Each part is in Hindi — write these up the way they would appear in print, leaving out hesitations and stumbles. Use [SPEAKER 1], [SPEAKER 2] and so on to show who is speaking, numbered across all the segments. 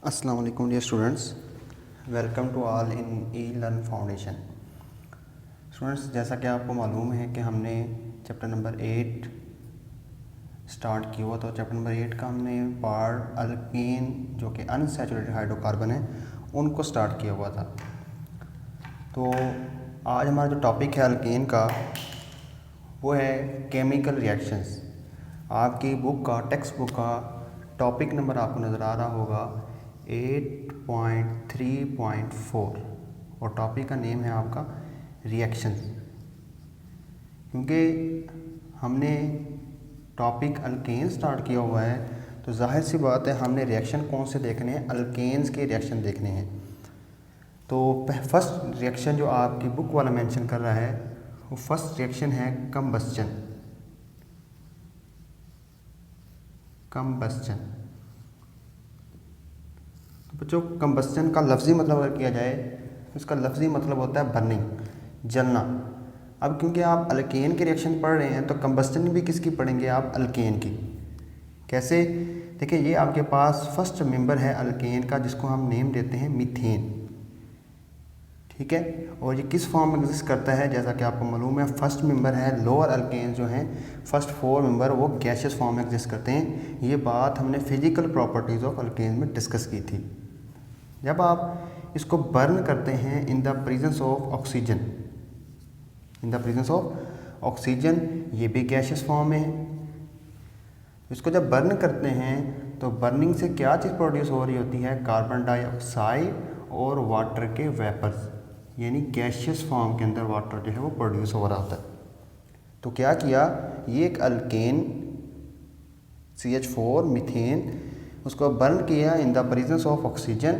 [SPEAKER 1] अस्सलाम वालेकुम dear students, welcome to all in e learn foundation. Students, जैसा कि आपको मालूम है कि हमने चैप्टर नंबर 8 स्टार्ट किया हुआ, तो चैप्टर नंबर 8 का हमने पार्ट अल्कीन जो कि अनसैचुरेटेड हाइड्रोकार्बन है उनको स्टार्ट किया हुआ था। तो आज हमारा जो टॉपिक है अल्कीन का वो है केमिकल रिएक्शंस। आपकी बुक का टेक्स्ट बुक का टॉपिक नंबर आपको नज़र आ रहा होगा 8.3.4 और टॉपिक का नेम है आपका रिएक्शंस। क्योंकि हमने टॉपिक अल्केन स्टार्ट किया हुआ है तो जाहिर सी बात है हमने रिएक्शन कौन से देखने हैं, अल्केन्स के रिएक्शन देखने हैं। तो फर्स्ट रिएक्शन जो आपकी बुक वाला मेंशन कर रहा है वो फर्स्ट रिएक्शन है कंबस्चन। तो बच्चों, कंबस्चन का लफ्ज़ी मतलब अगर किया जाए तो इसका लफ्ज़ी मतलब होता है बर्निंग, जलना। अब क्योंकि आप अल्केन के रिएक्शन पढ़ रहे हैं तो कंबस्चन भी किसकी पढ़ेंगे आप, अल्केन की। कैसे? देखिए, ये आपके पास फर्स्ट मेंबर है अल्केन का जिसको हम नेम देते हैं मीथेन, ठीक है। और ये किस फॉर्म में एग्जिस्ट करता है, जैसा कि आपको मालूम है फर्स्ट मेंबर है लोअर अल्केन जो हैं, फर्स्ट 4 मेंबर वो गैसियस फॉर्म में एग्जिस्ट करते हैं। ये बात हमने फिजिकल प्रॉपर्टीज़ ऑफ अल्केन में डिस्कस की थी। जब आप इसको बर्न करते हैं इन द प्रेजेंस ऑफ ऑक्सीजन, ये भी गैसियस फॉर्म में है। इसको जब बर्न करते हैं तो बर्निंग से क्या चीज़ प्रोड्यूस हो रही होती है, कार्बन डाइऑक्साइड और वाटर के वेपर्स, यानी गैसियस फॉर्म के अंदर वाटर जो है वो प्रोड्यूस हो रहा होता है। तो क्या किया, ये एक अल्केन CH4 मीथेन, उसको बर्न किया इन द प्रेजेंस ऑफ ऑक्सीजन।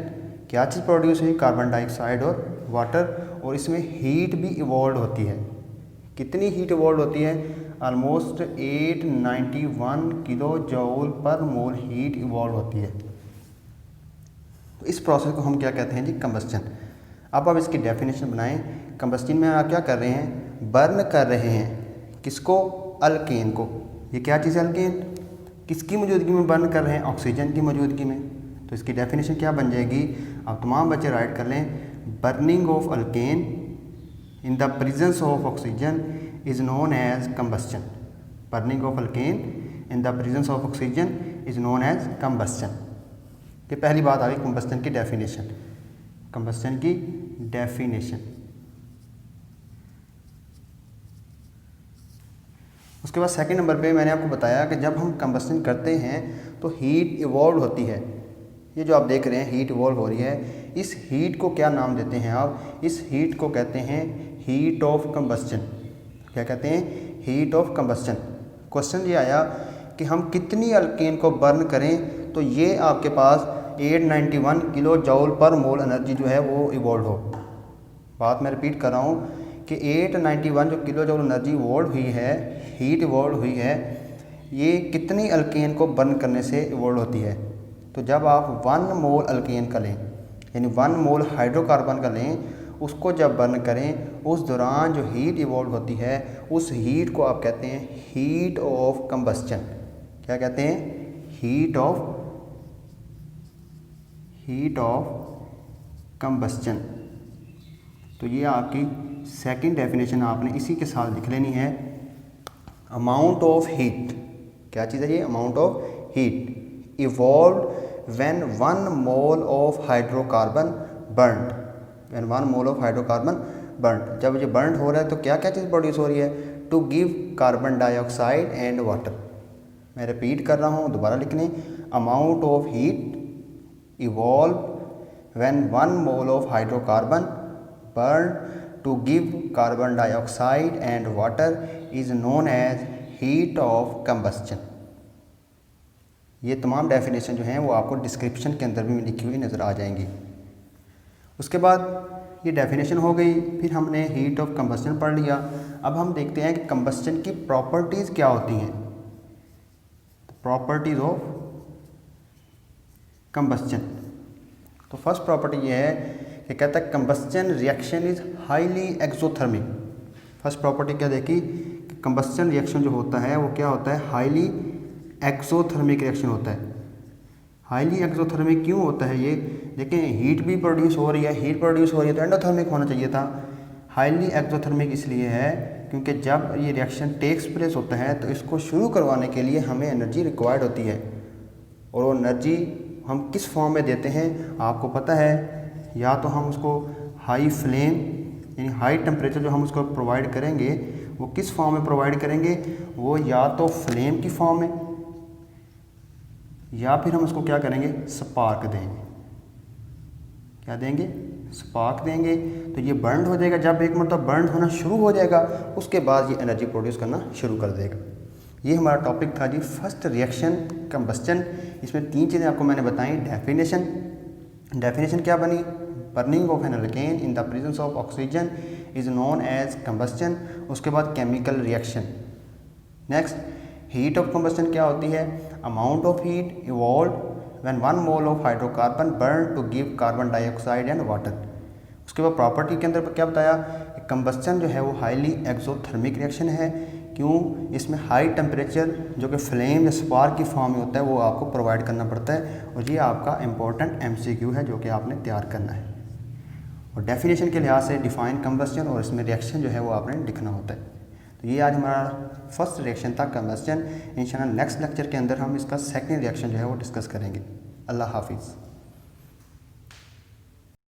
[SPEAKER 1] क्या चीज़ प्रोड्यूस हुई, कार्बन डाइऑक्साइड और वाटर, और इसमें हीट भी इवॉल्व होती है। कितनी हीट इवॉल्व होती है, ऑलमोस्ट 891 किलो जूल पर मोल हीट इवॉल्व होती है। तो इस प्रोसेस को हम क्या कहते हैं जी, कंबस्चन। अब आप इसकी डेफिनेशन बनाएं। कंबस्चन में आप क्या कर रहे हैं, बर्न कर रहे हैं किसको, अल्केन को। ये क्या चीज़ है अल्केन, किसकी मौजूदगी में बर्न कर रहे हैं, ऑक्सीजन की मौजूदगी में। तो इसकी डेफिनेशन क्या बन जाएगी, आप तमाम बच्चे राइट कर लें। Burning of alkane in the presence of oxygen is known as combustion. Burning of alkane in the presence of oxygen is known as combustion. ये पहली बात आ गई कंबस्चन की डेफिनेशन। कंबस्चन की डेफिनेशन। उसके बाद सेकंड नंबर पे मैंने आपको बताया कि जब हम कंबस्चन करते हैं तो हीट इवॉल्व होती है। ये जो आप देख रहे हैं हीट इवॉल्व हो रही है, इस हीट को क्या नाम देते हैं आप, इस हीट को कहते हैं हीट ऑफ कंबस्चन। क्या कहते हैं, हीट ऑफ कंबस्चन। क्वेश्चन ये आया कि हम कितनी अल्केन को बर्न करें तो ये आपके पास 891 किलो जूल पर मोल एनर्जी जो है वो इवॉल्व हो। बात मैं रिपीट कर रहा हूँ कि 891 जो किलो जूल एनर्जी इवॉल्व हुई है, हीट इवॉल्व हुई है, ये कितनी अल्केन को बर्न करने से इवॉल्व होती है। तो जब आप 1 मोल अल्केन का लें, यानी 1 मोल हाइड्रोकार्बन का लें, उसको जब बर्न करें उस दौरान जो हीट इवॉल्व होती है उस हीट को आप कहते हैं हीट ऑफ कंबस्चन। क्या कहते हैं, हीट ऑफ कंबस्चन। तो ये आपकी सेकंड डेफिनेशन आपने इसी के साथ लिख लेनी है। अमाउंट ऑफ हीट, क्या चीज़ है ये, amount of heat evolve when 1 mole of hydrocarbon burned. When 1 mole of hydrocarbon burned, जब ये बर्न हो रहा है तो क्या क्या चीज़ प्रोड्यूस हो रही है, to give carbon dioxide and water. मैं रिपीट कर रहा हूँ, दोबारा लिख लें। Amount of heat evolve when 1 mole of hydrocarbon burn to give carbon dioxide and water is known as heat of combustion. ये तमाम डेफिनेशन जो हैं वो आपको डिस्क्रिप्शन के अंदर भी लिखी हुई नज़र आ जाएंगी। उसके बाद ये डेफिनेशन हो गई, फिर हमने हीट ऑफ कंबस्चन पढ़ लिया। अब हम देखते हैं कि कंबस्चन की प्रॉपर्टीज़ क्या होती हैं। Properties of combustion. तो फर्स्ट प्रॉपर्टी ये है कि कहता है combustion reaction is highly exothermic. First property क्या देखी कि कंबस्चन रिएक्शन जो होता है वो क्या होता है, हाईली एक्सोथर्मिक रिएक्शन होता है। हाईली एक्सोथर्मिक क्यों होता है ये? देखें, हीट भी प्रोड्यूस हो रही है, हीट प्रोड्यूस हो रही है तो एंडोथर्मिक होना चाहिए था। हाईली एक्सोथर्मिक इसलिए है क्योंकि जब ये रिएक्शन टेक्स प्लेस होता है तो इसको शुरू करवाने के लिए हमें एनर्जी रिक्वायर्ड होती है, और वो एनर्जी हम किस फॉर्म में देते हैं आपको पता है। या तो हम उसको हाई फ्लेम यानी हाई टेम्परेचर जो हम उसको प्रोवाइड करेंगे वो किस फॉर्म में प्रोवाइड करेंगे, वो या तो फ्लेम की फॉर्म में, या फिर हम उसको क्या करेंगे, स्पार्क देंगे। क्या देंगे? स्पार्क देंगे। तो ये बर्न हो जाएगा। जब एक मतलब बर्न होना शुरू हो जाएगा उसके बाद ये एनर्जी प्रोड्यूस करना शुरू कर देगा। ये हमारा टॉपिक था जी, फर्स्ट रिएक्शन कंबस्चन। इसमें 3 चीज़ें आपको मैंने बताई। डेफिनेशन क्या बनी? Burning of an alkane in the presence of oxygen is known as combustion. उसके बाद chemical reaction. Next, heat of combustion क्या होती है? Amount of heat evolve when 1 mole of hydrocarbon burn to give carbon dioxide and water. उसके बाद प्रॉपर्टी के अंदर क्या बताया? कंबस्चन जो है वो हाईली एक्सोथर्मिक रिएक्शन है। क्यों? इसमें हाई टेम्परेचर जो कि फ्लेम या स्पार्क की फॉर्म में होता है वो आपको प्रोवाइड करना पड़ता है, और ये आपका इंपॉर्टेंट MCQ है जो कि आपने तैयार करना है। और डेफिनेशन के लिहाज से डिफाइन कंबस्चन और इसमें रिएक्शन जो है वो आपने लिखना होता है। तो ये आज हमारा फर्स्ट रिएक्शन था कंबस्चन। इंशाल्लाह नेक्स्ट लेक्चर के अंदर हम इसका सेकंड रिएक्शन जो है वो डिस्कस करेंगे। अल्लाह हाफिज़।